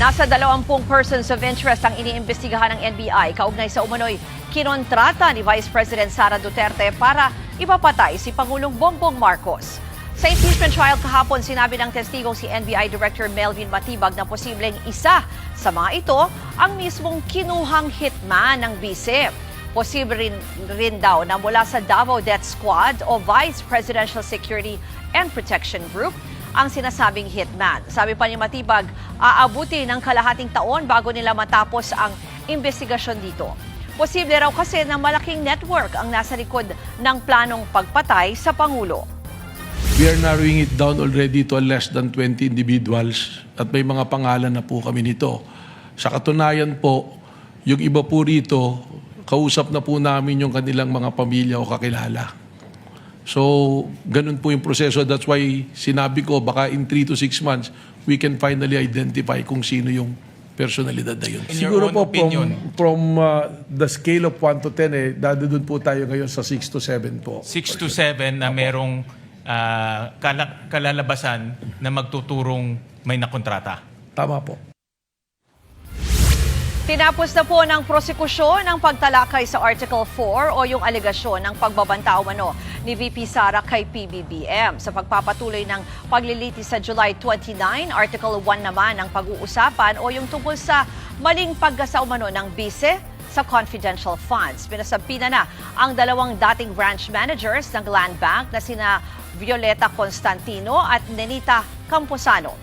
Nasa 20 persons of interest ang iniimbestigahan ng NBI kaugnay sa umano'y kinontrata ni Vice President Sara Duterte para ipapatay si Pangulong Bongbong Marcos. Sa impeachment trial kahapon, sinabi ng testigong si NBI Director Melvin Matibag na posibleng isa sa mga ito ang mismong kinuhang hitman ng bise. Posible rin daw na mula sa Davao Death Squad o Vice Presidential Security and Protection Group ang sinasabing hitman. Sabi pa ni Matibag, aabuti ng kalahating taon bago nila matapos ang investigasyon dito. Posible raw kasi na malaking network ang nasa likod ng planong pagpatay sa Pangulo. We are narrowing it down already to less than 20 individuals at may mga pangalan na po kami nito. Sa katunayan po, yung iba po rito, kausap na po namin yung kanilang mga pamilya o kakilala. So, ganun po yung proseso. That's why sinabi ko, baka in 3 to 6 months, we can finally identify kung sino yung personalidad na yun. In your Siguro own po opinion, from the scale of 1 to 10, dadudun po tayo ngayon sa 6 to 7 po. 6 to 7 na merong kalalabasan na magtuturong may nakontrata. Tama po. Tinapos na po ng prosekusyon ang pagtalakay sa Article 4 o yung alegasyon ng pagbabanta umano ni VP Sara kay PBBM. Sa pagpapatuloy ng paglilitis sa July 29, Article 1 naman ang pag-uusapan o yung tungkol sa maling paggasa umano ng bise sa confidential funds. Pinasampina na ang dalawang dating branch managers ng Land Bank na sina Violeta Constantino at Nenita Camposano.